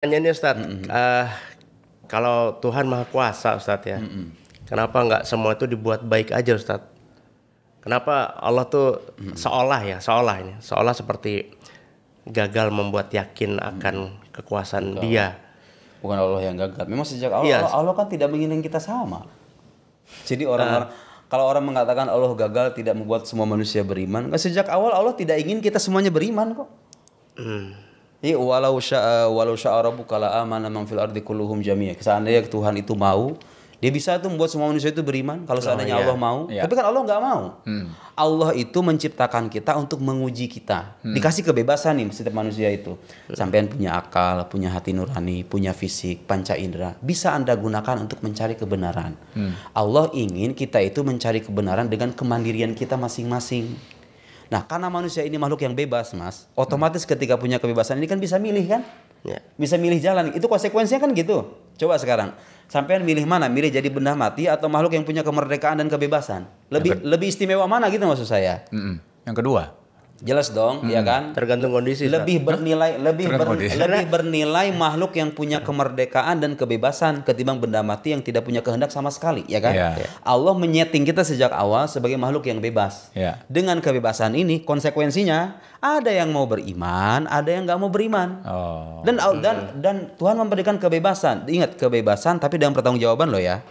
Tanya nih Ustadz, kalau Tuhan Maha Kuasa Ustadz ya, kenapa nggak semua itu dibuat baik aja Ustadz? Kenapa Allah tuh seolah seperti gagal membuat yakin akan kekuasaan Dia? Bukan Allah yang gagal. Memang sejak awal Iya. Allah kan tidak menginginkan kita sama. Jadi orang-orang kalau orang mengatakan Allah gagal tidak membuat semua manusia beriman, sejak awal Allah tidak ingin kita semuanya beriman kok. Jadi walau sya'a rabbuka la amana man fil ardi kulluhum jami'a. Seandainya Tuhan itu mau, dia bisa tuh membuat semua manusia itu beriman kalau seandainya Allah mau. Iya. Tapi kan Allah nggak mau. Allah itu menciptakan kita untuk menguji kita. Dikasih kebebasan nih setiap manusia itu. Sampean punya akal, punya hati nurani, punya fisik, panca indera. Bisa Anda gunakan untuk mencari kebenaran. Allah ingin kita itu mencari kebenaran dengan kemandirian kita masing-masing. Nah, karena manusia ini makhluk yang bebas, Mas. Otomatis ketika punya kebebasan ini kan bisa milih kan? Ya. Bisa milih jalan. Itu konsekuensinya kan gitu. Coba sekarang, sampean milih mana? Milih jadi benda mati atau makhluk yang punya kemerdekaan dan kebebasan? Lebih istimewa mana gitu maksud saya? Yang kedua, Jelas dong, ya kan? Tergantung kondisi. Ustadz. Lebih bernilai makhluk yang punya kemerdekaan dan kebebasan ketimbang benda mati yang tidak punya kehendak sama sekali, ya kan? Iya. Allah menyeting kita sejak awal sebagai makhluk yang bebas. Iya. Dengan kebebasan ini konsekuensinya ada yang mau beriman, ada yang nggak mau beriman. Oh. Dan Tuhan memberikan kebebasan. Ingat kebebasan tapi dengan pertanggungjawaban loh ya.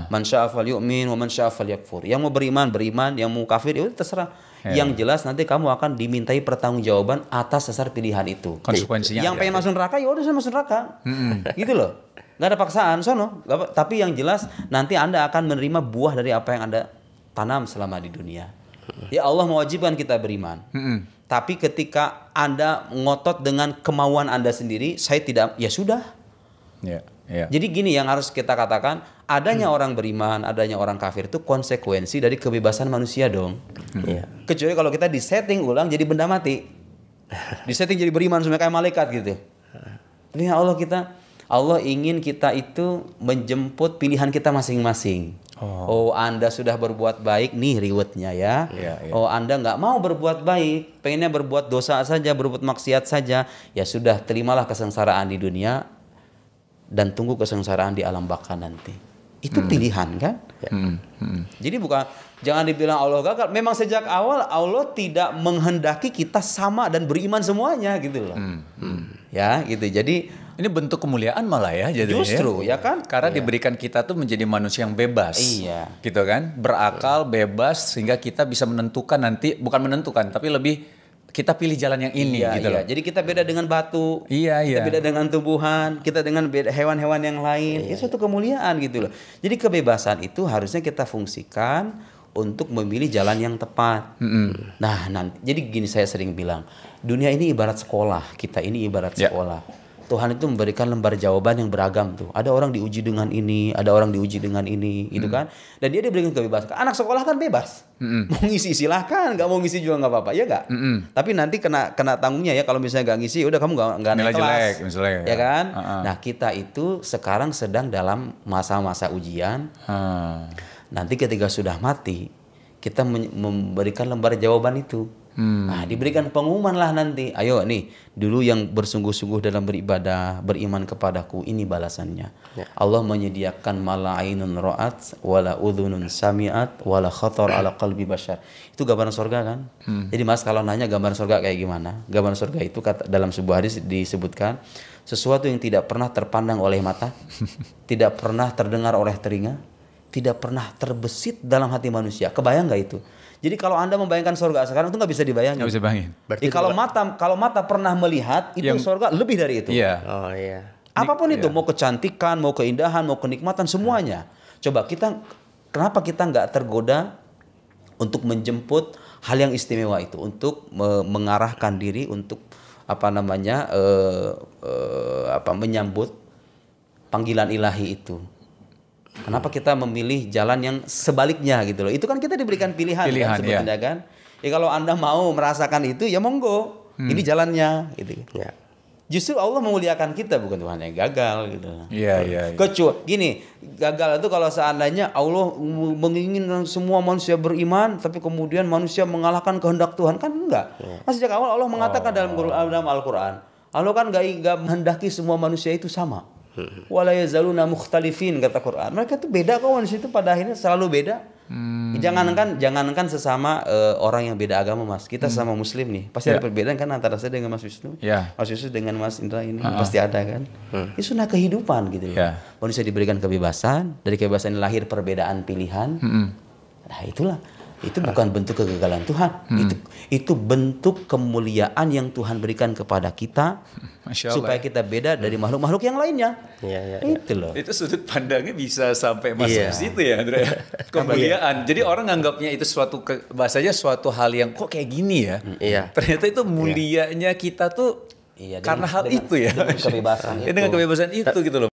Man syaa'a falyu'min wa man syaa'a falyakfur. Yang mau beriman, yang mau kafir itu terserah. Yang jelas nanti kamu akan dimintai pertanggungjawaban atas dasar pilihan itu. Konsekuensinya Yang ada. pengen masuk neraka ya udah saya masuk neraka. Gitu loh. Nggak ada paksaan sono. Tapi yang jelas nanti Anda akan menerima buah dari apa yang Anda tanam selama di dunia. Ya Allah mewajibkan kita beriman. Tapi ketika Anda ngotot dengan kemauan Anda sendiri, saya tidak, ya sudah. Iya. Iya. Jadi gini yang harus kita katakan, adanya orang beriman, adanya orang kafir itu konsekuensi dari kebebasan manusia dong. Iya. Kecuali kalau kita disetting ulang jadi benda mati. Disetting jadi beriman semua kayak malaikat gitu. Tapi ya Allah ingin kita itu menjemput pilihan kita masing-masing. Oh, Anda sudah berbuat baik nih rewardnya ya. Iya. Oh, Anda nggak mau berbuat baik, pengennya berbuat dosa saja, berbuat maksiat saja. Ya sudah, terimalah kesengsaraan di dunia dan tunggu kesengsaraan di alam baka nanti. Itu pilihan kan? Jadi jangan dibilang Allah gagal. Memang sejak awal Allah tidak menghendaki kita sama dan beriman semuanya gitu loh. Ya, gitu. Jadi Ini bentuk kemuliaan malah ya jadinya. justru ya kan? Karena diberikan kita tuh menjadi manusia yang bebas. Iya. Gitu kan? Berakal, bebas sehingga kita bisa menentukan nanti, bukan menentukan tapi lebih kita pilih jalan yang ini gitu loh. Jadi kita beda dengan batu. Iya. Kita beda dengan tumbuhan, kita dengan hewan-hewan yang lain. Itu suatu kemuliaan gitu loh. Jadi kebebasan itu harusnya kita fungsikan untuk memilih jalan yang tepat. Nah, nanti jadi gini saya sering bilang, dunia ini ibarat sekolah, kita ini ibarat sekolah. Tuhan itu memberikan lembar jawaban yang beragam tuh. Ada orang diuji dengan ini, ada orang diuji dengan ini, gitu kan? Dan dia diberikan kebebasan. Anak sekolah kan bebas, mau ngisi silahkan, nggak mau ngisi juga nggak apa-apa, ya nggak? Tapi nanti kena tanggungnya ya kalau misalnya nggak ngisi, udah kamu nggak naik Nilai kelas, jelek, misalnya, ya kan? Uh-uh. Nah kita itu sekarang sedang dalam masa-masa ujian. Nanti ketika sudah mati, kita memberikan lembar jawaban itu. Nah, diberikan pengumuman lah nanti. Ayo nih, dulu yang bersungguh-sungguh dalam beribadah, beriman kepadaku, ini balasannya. Allah menyediakan mala ainun ra'at, wala udhunun sami'at, wala khatar ala qalbi bashar. Itu gambaran surga kan? Jadi Mas kalau nanya gambaran surga kayak gimana? Gambaran surga itu dalam sebuah hadis disebutkan sesuatu yang tidak pernah terpandang oleh mata, tidak pernah terdengar oleh telinga, tidak pernah terbesit dalam hati manusia. Kebayang nggak itu? Jadi kalau Anda membayangkan surga sekarang itu nggak bisa dibayangin. Nggak bisa bayangin. Berarti kalau mata pernah melihat itu surga lebih dari itu. Iya. Oh iya. Apapun itu, mau kecantikan, mau keindahan, mau kenikmatan semuanya. Coba kenapa kita nggak tergoda untuk menjemput hal yang istimewa itu, untuk mengarahkan diri untuk menyambut panggilan ilahi itu. Kenapa kita memilih jalan yang sebaliknya gitu loh? Itu kan kita diberikan pilihan kan sebetulnya kan. Ya kalau Anda mau merasakan itu ya monggo. Ini jalannya gitu. Ya. Justru Allah memuliakan kita, bukan Tuhan yang gagal gitu. Iya. Kecuali gini, gagal itu kalau seandainya Allah menginginkan semua manusia beriman tapi kemudian manusia mengalahkan kehendak Tuhan, kan enggak. Sejak awal Allah mengatakan dalam Al-Qur'an, Allah kan gak menghendaki semua manusia itu sama. Wala yazaluna mukhtalifin kata Quran. Mereka tuh beda kok manusia itu pada akhirnya selalu beda. Jangankan sesama orang yang beda agama, Mas. Kita sama muslim nih. Pasti ada perbedaan kan antara saya dengan Mas Wisnu. Mas Wisnu dengan Mas Indra ini pasti ada kan. Ini sunnah kehidupan gitu. Manusia diberikan kebebasan, dari kebebasan lahir perbedaan pilihan. Nah, itu bukan bentuk kegagalan Tuhan. Itu bentuk kemuliaan yang Tuhan berikan kepada kita supaya kita beda dari makhluk-makhluk yang lainnya. Itu loh. Itu sudut pandangnya bisa sampai masuk ke situ ya, Andra. Kemuliaan. Jadi orang nganggapnya itu bahasanya suatu hal yang kok kayak gini ya. Ternyata itu mulianya kita tuh karena hal itu ya. Dengan kebebasan itu. Dengan kebebasan itu gitu loh.